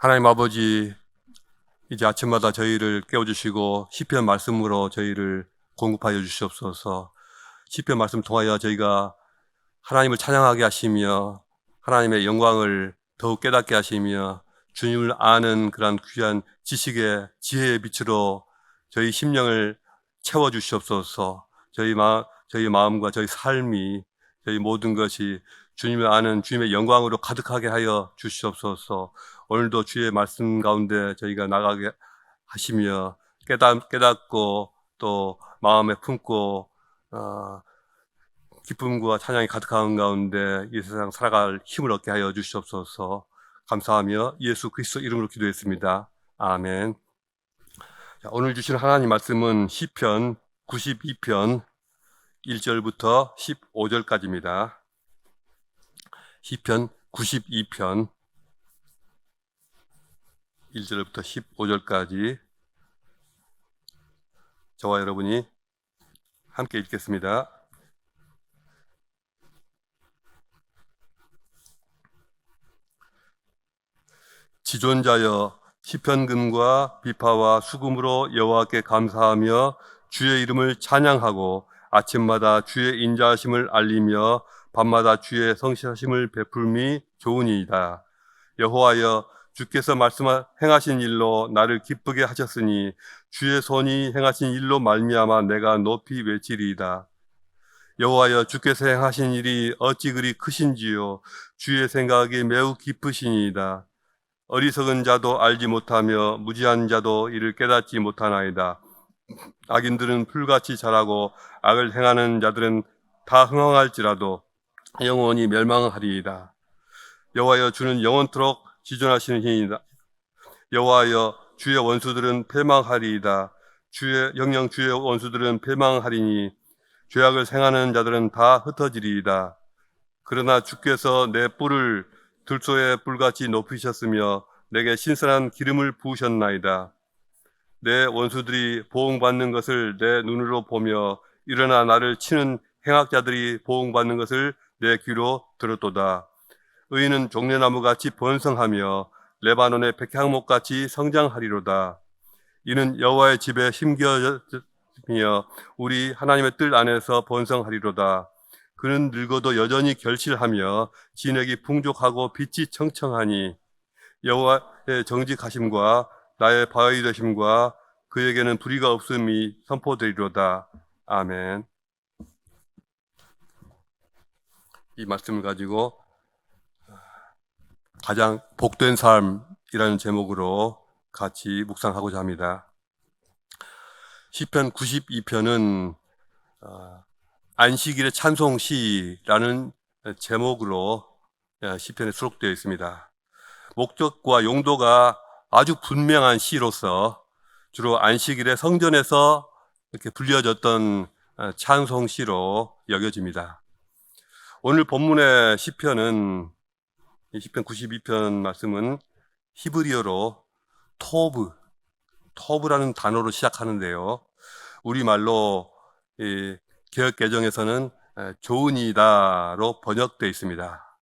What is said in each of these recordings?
하나님 아버지, 이제 아침마다 저희를 깨워주시고 시편 말씀으로 저희를 공급하여 주시옵소서. 시편 말씀 통하여 저희가 하나님을 찬양하게 하시며 하나님의 영광을 더욱 깨닫게 하시며 주님을 아는 그러한 귀한 지식의 지혜의 빛으로 저희 심령을 채워주시옵소서. 저희 마음과 저희 삶이, 저희 모든 것이 주님을 아는 주님의 영광으로 가득하게 하여 주시옵소서. 오늘도 주의 말씀 가운데 저희가 나가게 하시며 깨닫고 또 마음에 품고 기쁨과 찬양이 가득한 가운데 이 세상 살아갈 힘을 얻게 하여 주시옵소서. 감사하며 예수 그리스도 이름으로 기도했습니다. 아멘. 자, 오늘 주신 하나님 말씀은 시편 92편 1절부터 15절까지입니다. 시편 92편 1절부터 15절까지 저와 여러분이 함께 읽겠습니다. 지존자여, 시편금과 비파와 수금으로 여호와께 감사하며 주의 이름을 찬양하고 아침마다 주의 인자하심을 알리며 밤마다 주의 성실하심을 베풀미 좋으니이다. 여호와여, 주께서 행하신 일로 나를 기쁘게 하셨으니 주의 손이 행하신 일로 말미암아 내가 높이 외치리이다. 여호와여, 주께서 행하신 일이 어찌 그리 크신지요. 주의 생각이 매우 깊으시니이다. 어리석은 자도 알지 못하며 무지한 자도 이를 깨닫지 못하나이다. 악인들은 풀같이 자라고 악을 행하는 자들은 다 흥황할지라도 영원히 멸망하리이다. 여호와여, 주는 영원토록 지존하시니이다. 여호와여, 주의 원수들은 패망하리이다. 영영 주의 원수들은 패망하리니 죄악을 행하는 자들은 다 흩어지리이다. 그러나 주께서 내 뿔을 들소의 뿔같이 높이셨으며 내게 신선한 기름을 부으셨나이다. 내 원수들이 보응받는 것을 내 눈으로 보며 일어나 나를 치는 행악자들이 보응받는 것을 내 귀로 들었도다. 의인은 종려나무같이 번성하며 레바논의 백향목같이 성장하리로다. 이는 여호와의 집에 심겨졌으며 우리 하나님의 뜰 안에서 번성하리로다. 그는 늙어도 여전히 결실하며 진액이 풍족하고 빛이 청청하니 여호와의 정직하심과 나의 바위 되심과 그에게는 불의가 없음이 선포되리로다. 아멘. 이 말씀을 가지고 가장 복된 삶이라는 제목으로 같이 묵상하고자 합니다. 시편 92편은 안식일의 찬송시라는 제목으로 시편에 수록되어 있습니다. 목적과 용도가 아주 분명한 시로서 주로 안식일의 성전에서 이렇게 불려졌던 찬송시로 여겨집니다. 오늘 본문의 시편은 시편 92편 말씀은 히브리어로 토브라는 단어로 시작하는데요. 우리말로 개역 개정에서는 좋으니다로 번역되어 있습니다.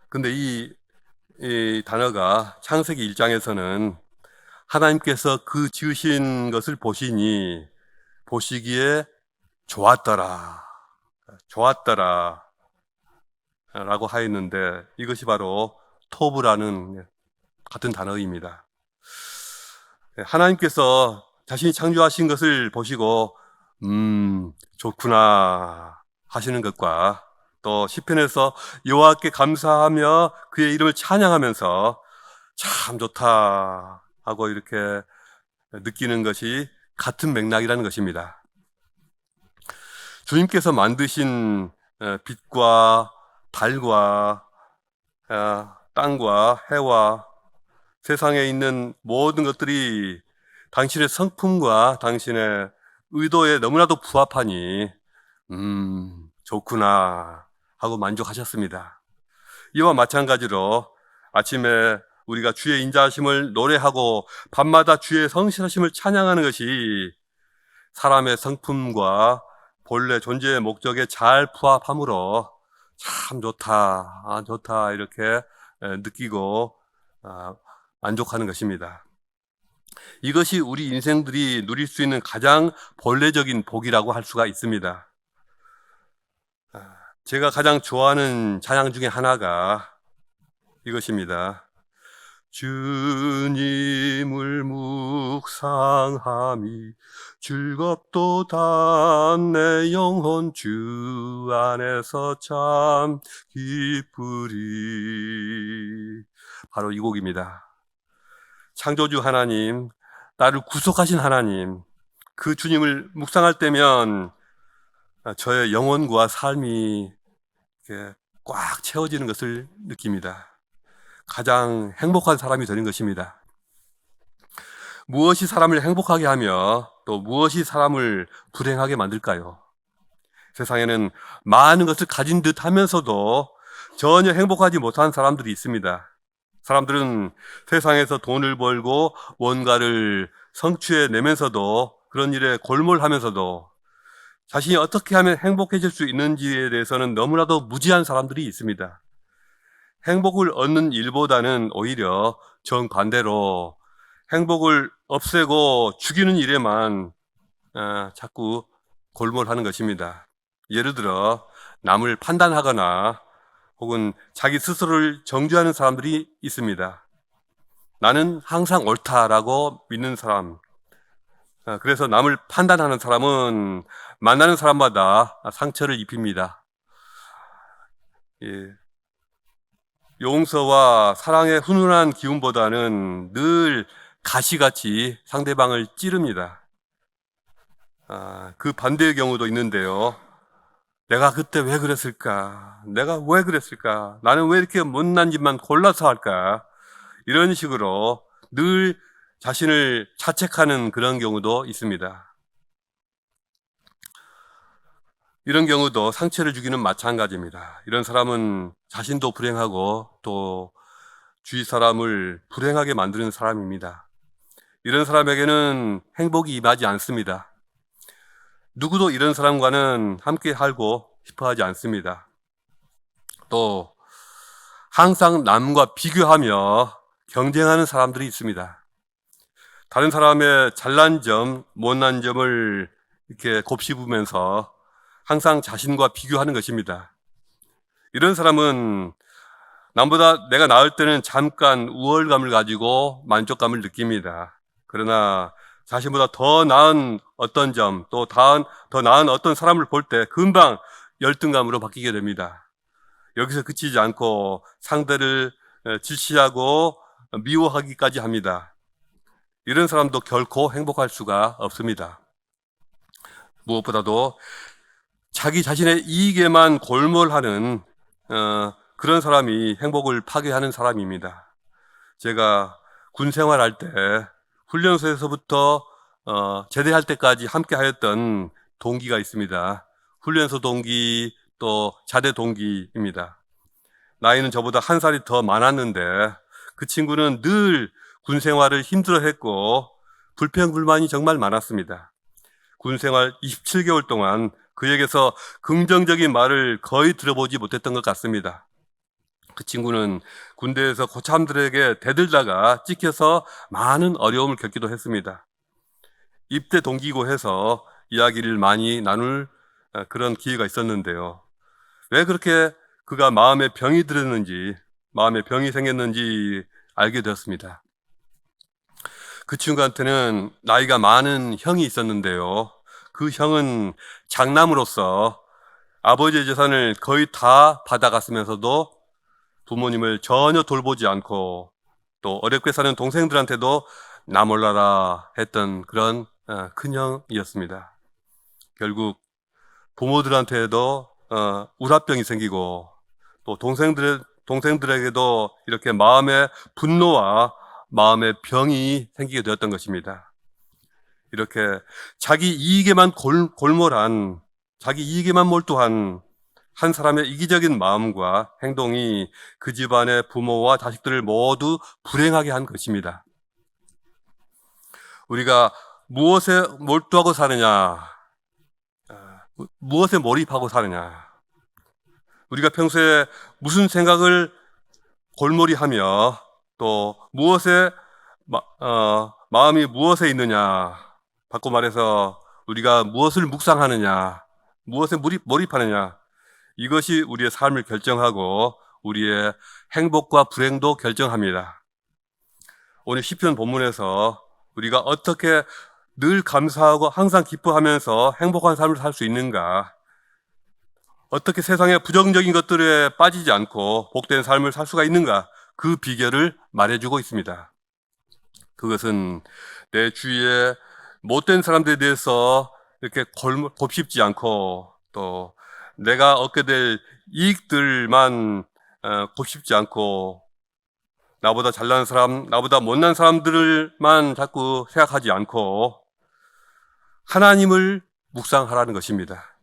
근데 이 단어가 창세기 1장에서는 하나님께서 그 지으신 것을 보시기에 좋았더라 라고 하였는데 이것이 바로 토브라는 같은 단어입니다. 하나님께서 자신이 창조하신 것을 보시고 좋구나 하시는 것과 또 시편에서 여호와께 감사하며 그의 이름을 찬양하면서 참 좋다 하고 이렇게 느끼는 것이 같은 맥락이라는 것입니다. 주님께서 만드신 빛과 달과 땅과 해와 세상에 있는 모든 것들이 당신의 성품과 당신의 의도에 너무나도 부합하니 좋구나 하고 만족하셨습니다. 이와 마찬가지로 아침에 우리가 주의 인자하심을 노래하고 밤마다 주의 성실하심을 찬양하는 것이 사람의 성품과 본래 존재의 목적에 잘 부합하므로 참 좋다 이렇게 느끼고 만족하는 것입니다. 이것이 우리 인생들이 누릴 수 있는 가장 본래적인 복이라고 할 수가 있습니다. 제가 가장 좋아하는 찬양 중에 하나가 이것입니다. 주님을 묵상함이 즐겁도다 내 영혼 주 안에서 참 기쁘리. 바로 이 곡입니다. 창조주 하나님, 나를 구속하신 하나님, 그 주님을 묵상할 때면 저의 영혼과 삶이 이렇게 꽉 채워지는 것을 느낍니다. 가장 행복한 사람이 되는 것입니다. 무엇이 사람을 행복하게 하며 또 무엇이 사람을 불행하게 만들까요? 세상에는 많은 것을 가진 듯 하면서도 전혀 행복하지 못한 사람들이 있습니다. 사람들은 세상에서 돈을 벌고 뭔가를 성취해내면서도 그런 일에 골몰하면서도 자신이 어떻게 하면 행복해질 수 있는지에 대해서는 너무나도 무지한 사람들이 있습니다. 행복을 얻는 일보다는 오히려 정반대로 행복을 없애고 죽이는 일에만 자꾸 골몰하는 것입니다. 예를 들어 남을 판단하거나 혹은 자기 스스로를 정죄하는 사람들이 있습니다. 나는 항상 옳다라고 믿는 사람. 그래서 남을 판단하는 사람은 만나는 사람마다 상처를 입힙니다. 용서와 사랑의 훈훈한 기운보다는 늘 가시같이 상대방을 찌릅니다. 그 반대의 경우도 있는데요. 내가 그때 왜 그랬을까? 내가 왜 그랬을까? 나는 왜 이렇게 못난 짓만 골라서 할까? 이런 식으로 늘 자신을 자책하는 그런 경우도 있습니다. 이런 경우도 상처를 주기는 마찬가지입니다. 이런 사람은 자신도 불행하고 또 주위 사람을 불행하게 만드는 사람입니다. 이런 사람에게는 행복이 임하지 않습니다. 누구도 이런 사람과는 함께 살고 싶어 하지 않습니다. 또 항상 남과 비교하며 경쟁하는 사람들이 있습니다. 다른 사람의 잘난 점, 못난 점을 이렇게 곱씹으면서 항상 자신과 비교하는 것입니다. 이런 사람은 남보다 내가 나을 때는 잠깐 우월감을 가지고 만족감을 느낍니다. 그러나 자신보다 더 나은 어떤 점, 또 더 나은 어떤 사람을 볼 때 금방 열등감으로 바뀌게 됩니다. 여기서 그치지 않고 상대를 질시하고 미워하기까지 합니다. 이런 사람도 결코 행복할 수가 없습니다. 무엇보다도 자기 자신의 이익에만 골몰하는 그런 사람이 행복을 파괴하는 사람입니다. 제가 군 생활할 때 훈련소에서부터 제대할 때까지 함께 하였던 동기가 있습니다. 훈련소 동기 또 자대 동기입니다. 나이는 저보다 한 살이 더 많았는데 그 친구는 늘 군 생활을 힘들어했고 불평불만이 정말 많았습니다. 군 생활 27개월 동안 그에게서 긍정적인 말을 거의 들어보지 못했던 것 같습니다. 그 친구는 군대에서 고참들에게 대들다가 찍혀서 많은 어려움을 겪기도 했습니다. 입대 동기고 해서 이야기를 많이 나눌 그런 기회가 있었는데요. 왜 그렇게 그가 마음에 병이 들었는지, 마음에 병이 생겼는지 알게 되었습니다. 그 친구한테는 나이가 많은 형이 있었는데요. 그 형은 장남으로서 아버지의 재산을 거의 다 받아갔으면서도 부모님을 전혀 돌보지 않고 또 어렵게 사는 동생들한테도 나 몰라라 했던 그런 큰형이었습니다. 결국 부모들한테도 우라병이 생기고 또 동생들에게도 이렇게 마음의 분노와 마음의 병이 생기게 되었던 것입니다. 이렇게 자기 이익에만 골몰한, 자기 이익에만 몰두한 한 사람의 이기적인 마음과 행동이 그 집안의 부모와 자식들을 모두 불행하게 한 것입니다. 우리가 무엇에 몰두하고 사느냐, 무엇에 몰입하고 사느냐, 우리가 평소에 무슨 생각을 골몰이하며 또 무엇에 마음이 무엇에 있느냐, 바꿔 말해서 우리가 무엇을 묵상하느냐, 무엇에 몰입하느냐, 이것이 우리의 삶을 결정하고 우리의 행복과 불행도 결정합니다. 오늘 시편 본문에서 우리가 어떻게 늘 감사하고 항상 기뻐하면서 행복한 삶을 살 수 있는가, 어떻게 세상의 부정적인 것들에 빠지지 않고 복된 삶을 살 수가 있는가, 그 비결을 말해주고 있습니다. 그것은 내 주위에 못된 사람들에 대해서 이렇게 곱씹지 않고 또 내가 얻게 될 이익들만 곱씹지 않고 나보다 잘난 사람, 나보다 못난 사람들만 자꾸 생각하지 않고 하나님을 묵상하라는 것입니다.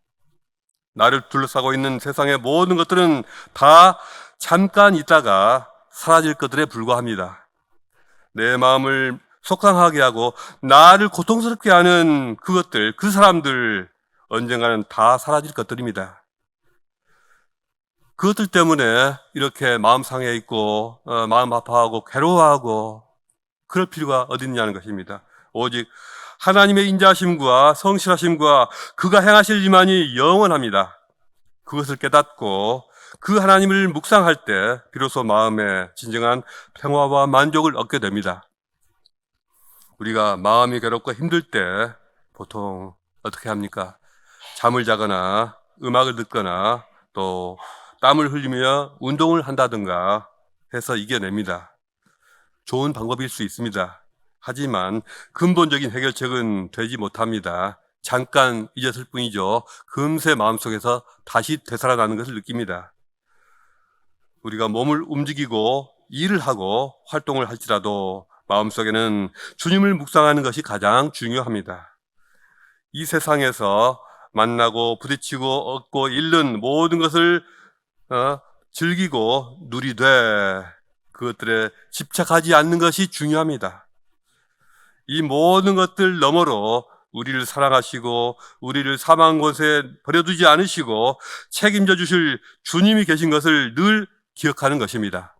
나를 둘러싸고 있는 세상의 모든 것들은 다 잠깐 있다가 사라질 것들에 불과합니다. 내 마음을 속상하게 하고 나를 고통스럽게 하는 그것들, 그 사람들 언젠가는 다 사라질 것들입니다. 그것들 때문에 이렇게 마음 상해 있고 마음 아파하고 괴로워하고 그럴 필요가 어딨냐는 것입니다. 오직 하나님의 인자하심과 성실하심과 그가 행하실 일만이 영원합니다. 그것을 깨닫고 그 하나님을 묵상할 때 비로소 마음에 진정한 평화와 만족을 얻게 됩니다. 우리가 마음이 괴롭고 힘들 때 보통 어떻게 합니까? 잠을 자거나 음악을 듣거나 또 땀을 흘리며 운동을 한다든가 해서 이겨냅니다. 좋은 방법일 수 있습니다. 하지만 근본적인 해결책은 되지 못합니다. 잠깐 잊었을 뿐이죠. 금세 마음속에서 다시 되살아나는 것을 느낍니다. 우리가 몸을 움직이고 일을 하고 활동을 할지라도 마음속에는 주님을 묵상하는 것이 가장 중요합니다. 이 세상에서 만나고 부딪히고 얻고 잃는 모든 것을 즐기고 누리되 그것들에 집착하지 않는 것이 중요합니다. 이 모든 것들 너머로 우리를 사랑하시고 우리를 사망 곳에 버려두지 않으시고 책임져 주실 주님이 계신 것을 늘 기억하는 것입니다.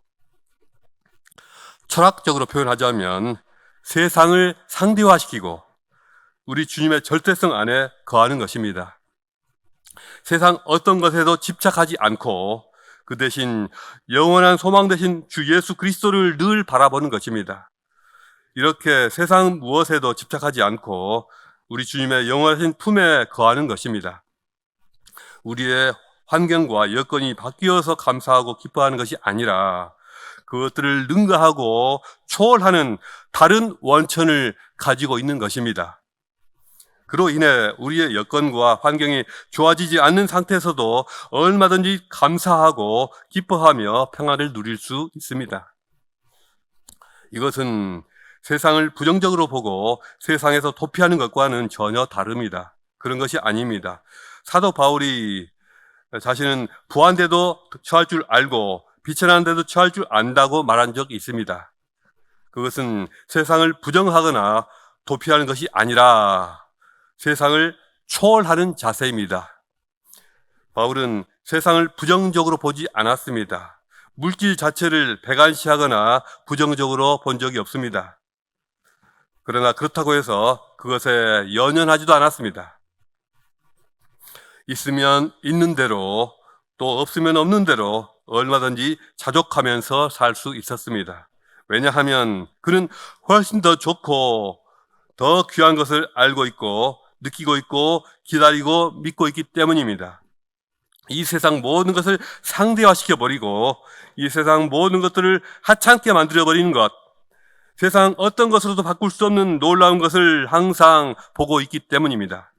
철학적으로 표현하자면 세상을 상대화시키고 우리 주님의 절대성 안에 거하는 것입니다. 세상 어떤 것에도 집착하지 않고 그 대신 영원한 소망 되신 주 예수 그리스도를 늘 바라보는 것입니다. 이렇게 세상 무엇에도 집착하지 않고 우리 주님의 영원하신 품에 거하는 것입니다. 우리의 환경과 여건이 바뀌어서 감사하고 기뻐하는 것이 아니라 그것들을 능가하고 초월하는 다른 원천을 가지고 있는 것입니다. 그로 인해 우리의 여건과 환경이 좋아지지 않는 상태에서도 얼마든지 감사하고 기뻐하며 평안을 누릴 수 있습니다. 이것은 세상을 부정적으로 보고 세상에서 도피하는 것과는 전혀 다릅니다. 그런 것이 아닙니다. 사도 바울이 자신은 부한데도 처할 줄 알고 비천한데도 처할 줄 안다고 말한 적이 있습니다. 그것은 세상을 부정하거나 도피하는 것이 아니라 세상을 초월하는 자세입니다. 바울은 세상을 부정적으로 보지 않았습니다. 물질 자체를 배관시하거나 부정적으로 본 적이 없습니다. 그러나 그렇다고 해서 그것에 연연하지도 않았습니다. 있으면 있는 대로 또 없으면 없는 대로 얼마든지 자족하면서 살 수 있었습니다. 왜냐하면 그는 훨씬 더 좋고 더 귀한 것을 알고 있고 느끼고 있고 기다리고 믿고 있기 때문입니다. 이 세상 모든 것을 상대화시켜버리고 이 세상 모든 것들을 하찮게 만들어버리는 것, 세상 어떤 것으로도 바꿀 수 없는 놀라운 것을 항상 보고 있기 때문입니다.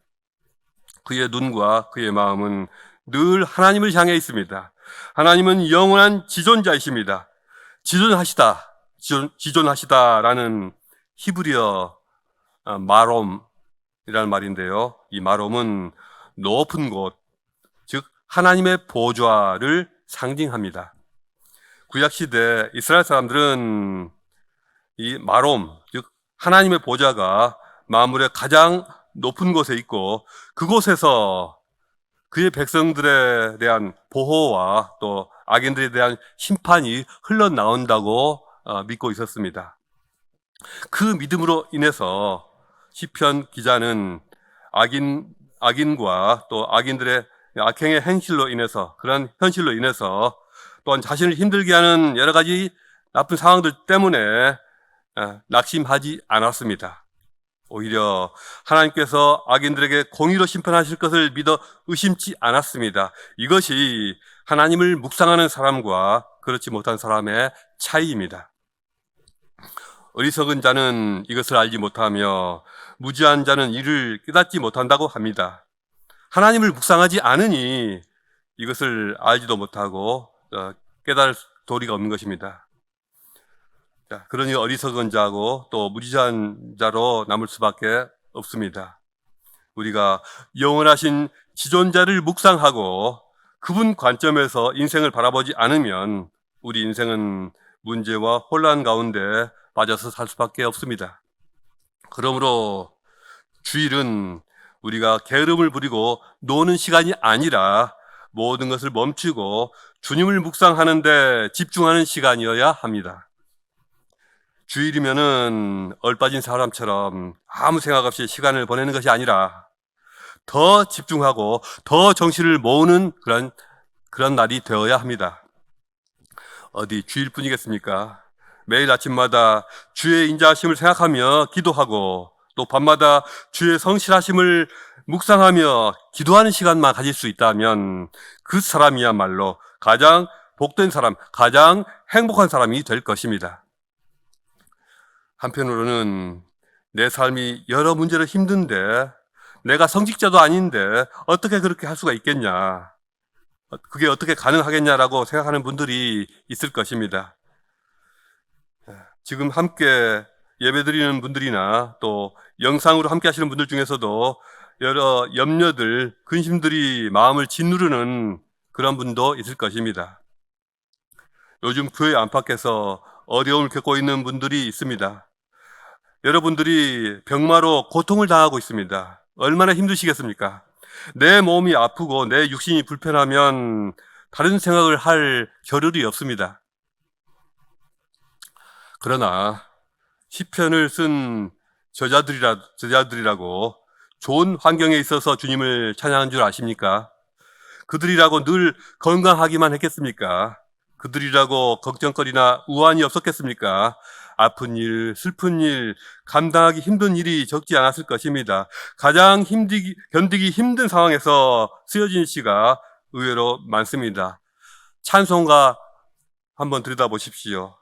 그의 눈과 그의 마음은 늘 하나님을 향해 있습니다. 하나님은 영원한 지존자이십니다. 지존하시다라는 히브리어 마롬이라는 말인데요. 이 마롬은 높은 곳, 즉 하나님의 보좌를 상징합니다. 구약시대 이스라엘 사람들은 이 마롬, 즉 하나님의 보좌가 만물의 가장 높은 곳에 있고 그곳에서 그의 백성들에 대한 보호와 또 악인들에 대한 심판이 흘러나온다고 믿고 있었습니다. 그 믿음으로 인해서 시편 기자는 악인과 또 악인들의 악행의 행실로 인해서, 그런 현실로 인해서, 또한 자신을 힘들게 하는 여러 가지 나쁜 상황들 때문에 낙심하지 않았습니다. 오히려 하나님께서 악인들에게 공의로 심판하실 것을 믿어 의심치 않았습니다. 이것이 하나님을 묵상하는 사람과 그렇지 못한 사람의 차이입니다. 어리석은 자는 이것을 알지 못하며 무지한 자는 이를 깨닫지 못한다고 합니다. 하나님을 묵상하지 않으니 이것을 알지도 못하고 깨달을 도리가 없는 것입니다. 그러니 어리석은 자고 또 무지한 자로 남을 수밖에 없습니다. 우리가 영원하신 지존자를 묵상하고 그분 관점에서 인생을 바라보지 않으면 우리 인생은 문제와 혼란 가운데 빠져서 살 수밖에 없습니다. 그러므로 주일은 우리가 게으름을 부리고 노는 시간이 아니라 모든 것을 멈추고 주님을 묵상하는 데 집중하는 시간이어야 합니다. 주일이면은 얼빠진 사람처럼 아무 생각 없이 시간을 보내는 것이 아니라 더 집중하고 더 정신을 모으는 그런 날이 되어야 합니다. 어디 주일뿐이겠습니까? 매일 아침마다 주의 인자하심을 생각하며 기도하고 또 밤마다 주의 성실하심을 묵상하며 기도하는 시간만 가질 수 있다면 그 사람이야말로 가장 복된 사람, 가장 행복한 사람이 될 것입니다. 한편으로는 내 삶이 여러 문제로 힘든데 내가 성직자도 아닌데 어떻게 그렇게 할 수가 있겠냐, 그게 어떻게 가능하겠냐라고 생각하는 분들이 있을 것입니다. 지금 함께 예배드리는 분들이나 또 영상으로 함께 하시는 분들 중에서도 여러 염려들, 근심들이 마음을 짓누르는 그런 분도 있을 것입니다. 요즘 교회 안팎에서 어려움을 겪고 있는 분들이 있습니다. 여러분들이 병마로 고통을 당하고 있습니다. 얼마나 힘드시겠습니까? 내 몸이 아프고 내 육신이 불편하면 다른 생각을 할 겨를이 없습니다. 그러나 시편을 쓴 저자들이라고 좋은 환경에 있어서 주님을 찬양한 줄 아십니까? 그들이라고 늘 건강하기만 했겠습니까? 그들이라고 걱정거리나 우환이 없었겠습니까? 아픈 일, 슬픈 일, 감당하기 힘든 일이 적지 않았을 것입니다. 가장 견디기 힘든 상황에서 쓰여진 시가 의외로 많습니다. 찬송가 한번 들여다보십시오.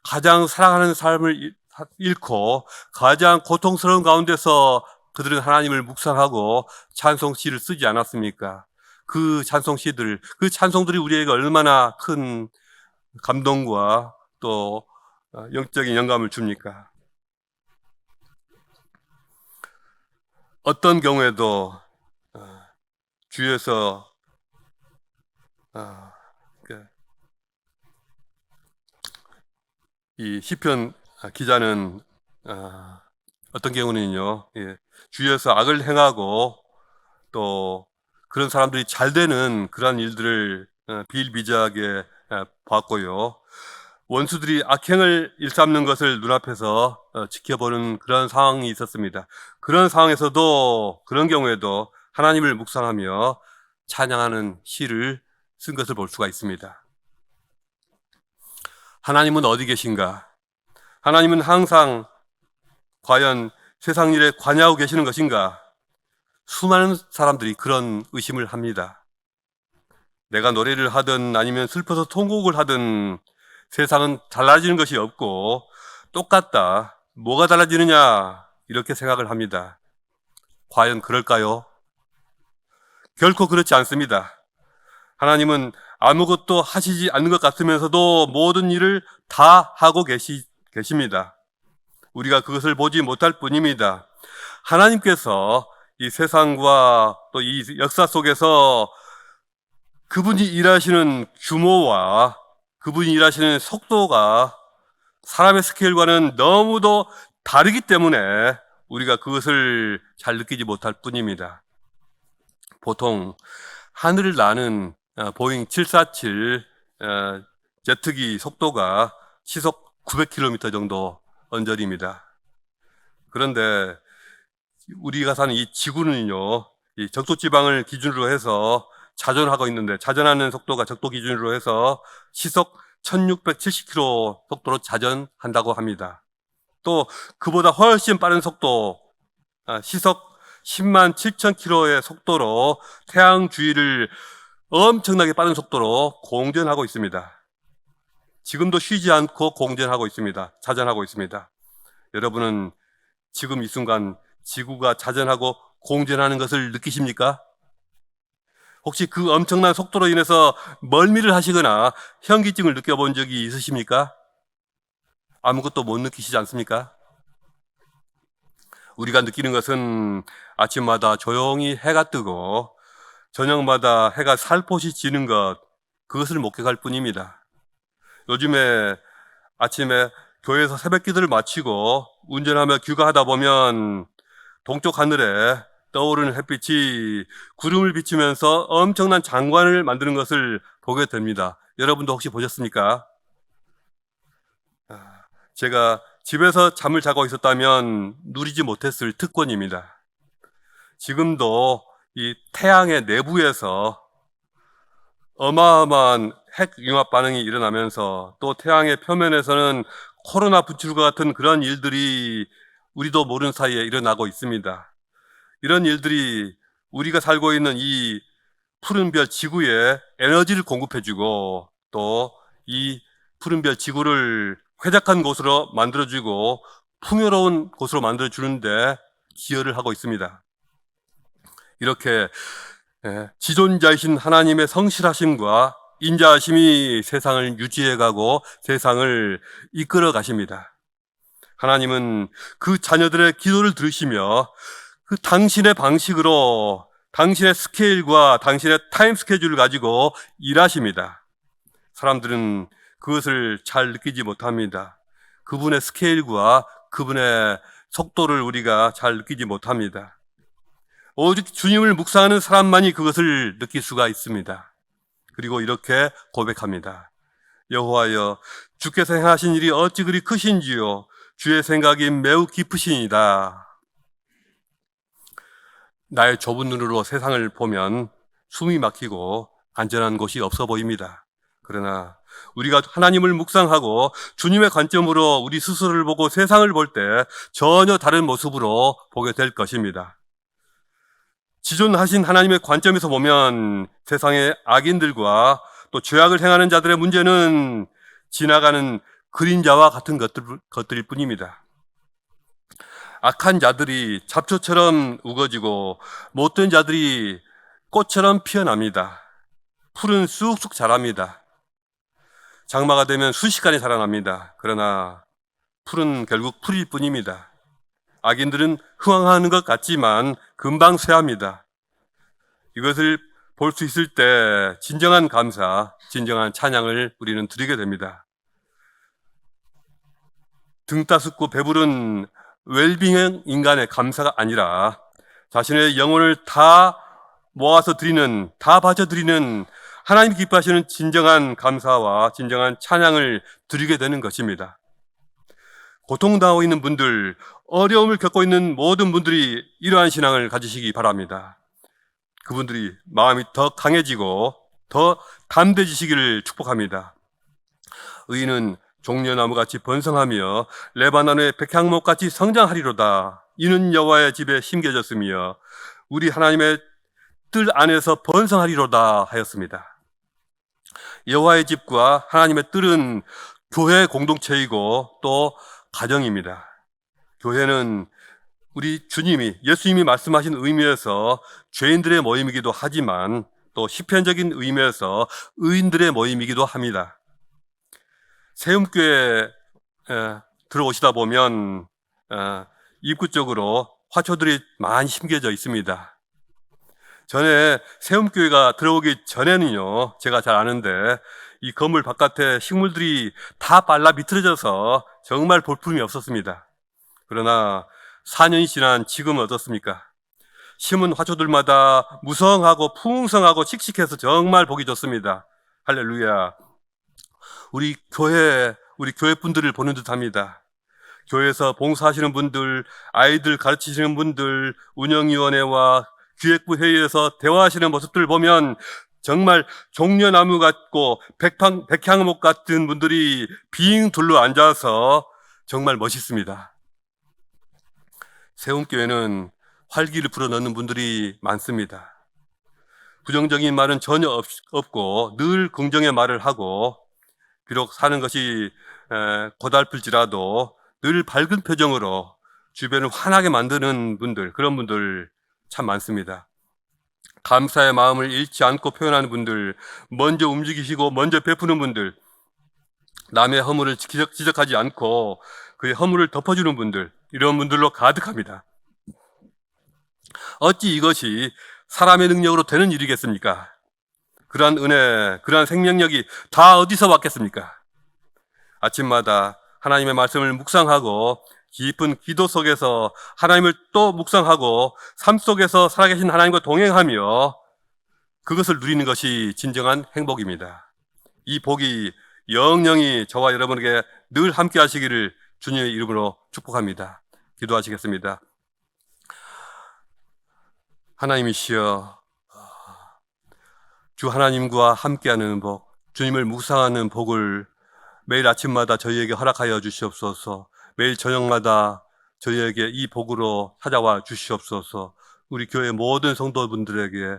가장 사랑하는 삶을 잃고 가장 고통스러운 가운데서 그들은 하나님을 묵상하고 찬송시를 쓰지 않았습니까? 그 찬송시들, 그 찬송들이 우리에게 얼마나 큰 감동과 또 영적인 영감을 줍니까? 어떤 경우에도 주위에서 이 시편 기자는 어떤 경우는요, 주위에서 악을 행하고 또 그런 사람들이 잘 되는 그런 일들을 비일비재하게 봤고요. 원수들이 악행을 일삼는 것을 눈앞에서 지켜보는 그런 상황이 있었습니다. 그런 상황에서도, 그런 경우에도 하나님을 묵상하며 찬양하는 시를 쓴 것을 볼 수가 있습니다. 하나님은 어디 계신가? 하나님은 항상 과연 세상 일에 관여하고 계시는 것인가? 수많은 사람들이 그런 의심을 합니다. 내가 노래를 하든 아니면 슬퍼서 통곡을 하든 세상은 달라지는 것이 없고 똑같다. 뭐가 달라지느냐? 이렇게 생각을 합니다. 과연 그럴까요? 결코 그렇지 않습니다. 하나님은 아무것도 하시지 않는 것 같으면서도 모든 일을 다 하고 계십니다. 우리가 그것을 보지 못할 뿐입니다. 하나님께서 이 세상과 또 이 역사 속에서 그분이 일하시는 규모와 그분이 일하시는 속도가 사람의 스케일과는 너무도 다르기 때문에 우리가 그것을 잘 느끼지 못할 뿐입니다. 보통 하늘을 나는 보잉 747 제트기 속도가 시속 900km 정도 언저리입니다. 그런데 우리가 사는 이 지구는요, 이 적도지방을 기준으로 해서 자전하고 있는데, 자전하는 속도가 적도 기준으로 해서 시속 1670km 속도로 자전한다고 합니다. 또 그보다 훨씬 빠른 속도, 시속 10만 7천 km의 속도로 태양 주위를 엄청나게 빠른 속도로 공전하고 있습니다. 지금도 쉬지 않고 공전하고 있습니다. 자전하고 있습니다. 여러분은 지금 이 순간 지구가 자전하고 공전하는 것을 느끼십니까? 혹시 그 엄청난 속도로 인해서 멀미를 하시거나 현기증을 느껴본 적이 있으십니까? 아무것도 못 느끼시지 않습니까? 우리가 느끼는 것은 아침마다 조용히 해가 뜨고 저녁마다 해가 살포시 지는 것, 그것을 목격할 뿐입니다. 요즘에 아침에 교회에서 새벽 기도를 마치고 운전하며 귀가하다 보면 동쪽 하늘에 떠오르는 햇빛이 구름을 비추면서 엄청난 장관을 만드는 것을 보게 됩니다. 여러분도 혹시 보셨습니까? 제가 집에서 잠을 자고 있었다면 누리지 못했을 특권입니다. 지금도 이 태양의 내부에서 어마어마한 핵융합 반응이 일어나면서 또 태양의 표면에서는 코로나 분출과 같은 그런 일들이 우리도 모르는 사이에 일어나고 있습니다. 이런 일들이 우리가 살고 있는 이 푸른 별 지구에 에너지를 공급해주고 또 이 푸른 별 지구를 쾌적한 곳으로 만들어주고 풍요로운 곳으로 만들어주는데 기여를 하고 있습니다. 이렇게 지존자이신 하나님의 성실하심과 인자하심이 세상을 유지해가고 세상을 이끌어 가십니다. 하나님은 그 자녀들의 기도를 들으시며 그 당신의 방식으로 당신의 스케일과 당신의 타임 스케줄을 가지고 일하십니다. 사람들은 그것을 잘 느끼지 못합니다. 그분의 스케일과 그분의 속도를 우리가 잘 느끼지 못합니다. 오직 주님을 묵상하는 사람만이 그것을 느낄 수가 있습니다. 그리고 이렇게 고백합니다. 여호와여, 주께서 행하신 일이 어찌 그리 크신지요. 주의 생각이 매우 깊으시니이다. 나의 좁은 눈으로 세상을 보면 숨이 막히고 안전한 곳이 없어 보입니다. 그러나 우리가 하나님을 묵상하고 주님의 관점으로 우리 스스로를 보고 세상을 볼 때 전혀 다른 모습으로 보게 될 것입니다. 지존하신 하나님의 관점에서 보면 세상의 악인들과 또 죄악을 행하는 자들의 문제는 지나가는 그림자와 같은 것들일 뿐입니다. 악한 자들이 잡초처럼 우거지고 못된 자들이 꽃처럼 피어납니다. 풀은 쑥쑥 자랍니다. 장마가 되면 순식간에 자라납니다. 그러나 풀은 결국 풀일 뿐입니다. 악인들은 흥황하는 것 같지만 금방 쇠합니다. 이것을 볼 수 있을 때 진정한 감사, 진정한 찬양을 우리는 드리게 됩니다. 등 따숩고 배부른 웰빙형 인간의 감사가 아니라 자신의 영혼을 다 모아서 드리는, 다 바쳐드리는 하나님 기뻐하시는 진정한 감사와 진정한 찬양을 드리게 되는 것입니다. 고통당하고 있는 분들, 어려움을 겪고 있는 모든 분들이 이러한 신앙을 가지시기 바랍니다. 그분들이 마음이 더 강해지고 더 담대해지시기를 축복합니다. 의인은 종려나무같이 번성하며 레바논의 백향목같이 성장하리로다. 이는 여호와의 집에 심겨졌으며 우리 하나님의 뜰 안에서 번성하리로다 하였습니다. 여호와의 집과 하나님의 뜰은 교회 공동체이고 또 가정입니다. 교회는 우리 주님이, 예수님이 말씀하신 의미에서 죄인들의 모임이기도 하지만 또 시편적인 의미에서 의인들의 모임이기도 합니다. 세움교회에 들어오시다 보면 입구 쪽으로 화초들이 많이 심겨져 있습니다. 전에 세움교회가 들어오기 전에는요, 제가 잘 아는데 이 건물 바깥에 식물들이 다 빨라 비틀어져서 정말 볼품이 없었습니다. 그러나 4년이 지난 지금은 어떻습니까? 심은 화초들마다 무성하고 풍성하고 씩씩해서 정말 보기 좋습니다. 할렐루야. 우리 교회 우리 교회 분들을 보는 듯합니다. 교회에서 봉사하시는 분들, 아이들 가르치시는 분들, 운영위원회와 기획부 회의에서 대화하시는 모습들을 보면 정말 종려나무 같고 백향목 같은 분들이 빙 둘러 앉아서 정말 멋있습니다. 세움교회는 활기를 불어넣는 분들이 많습니다. 부정적인 말은 전혀 없고 늘 긍정의 말을 하고, 비록 사는 것이 고달플지라도 늘 밝은 표정으로 주변을 환하게 만드는 분들, 그런 분들 참 많습니다. 감사의 마음을 잃지 않고 표현하는 분들, 먼저 움직이시고 먼저 베푸는 분들, 남의 허물을 지적하지 않고 그의 허물을 덮어주는 분들, 이런 분들로 가득합니다. 어찌 이것이 사람의 능력으로 되는 일이겠습니까? 그러한 은혜, 그러한 생명력이 다 어디서 왔겠습니까? 아침마다 하나님의 말씀을 묵상하고 깊은 기도 속에서 하나님을 또 묵상하고 삶 속에서 살아계신 하나님과 동행하며 그것을 누리는 것이 진정한 행복입니다. 이 복이 영영이 저와 여러분에게 늘 함께 하시기를 주님의 이름으로 축복합니다. 기도하시겠습니다. 하나님이시여, 주 하나님과 함께하는 복, 주님을 묵상하는 복을 매일 아침마다 저희에게 허락하여 주시옵소서. 매일 저녁마다 저희에게 이 복으로 찾아와 주시옵소서. 우리 교회 모든 성도분들에게,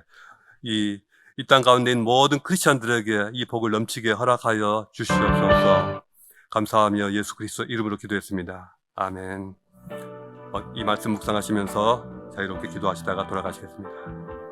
이 땅 가운데 있는 모든 크리스찬들에게 이 복을 넘치게 허락하여 주시옵소서. 감사하며 예수 그리스도 이름으로 기도했습니다. 아멘. 이 말씀 묵상하시면서 자유롭게 기도하시다가 돌아가시겠습니다.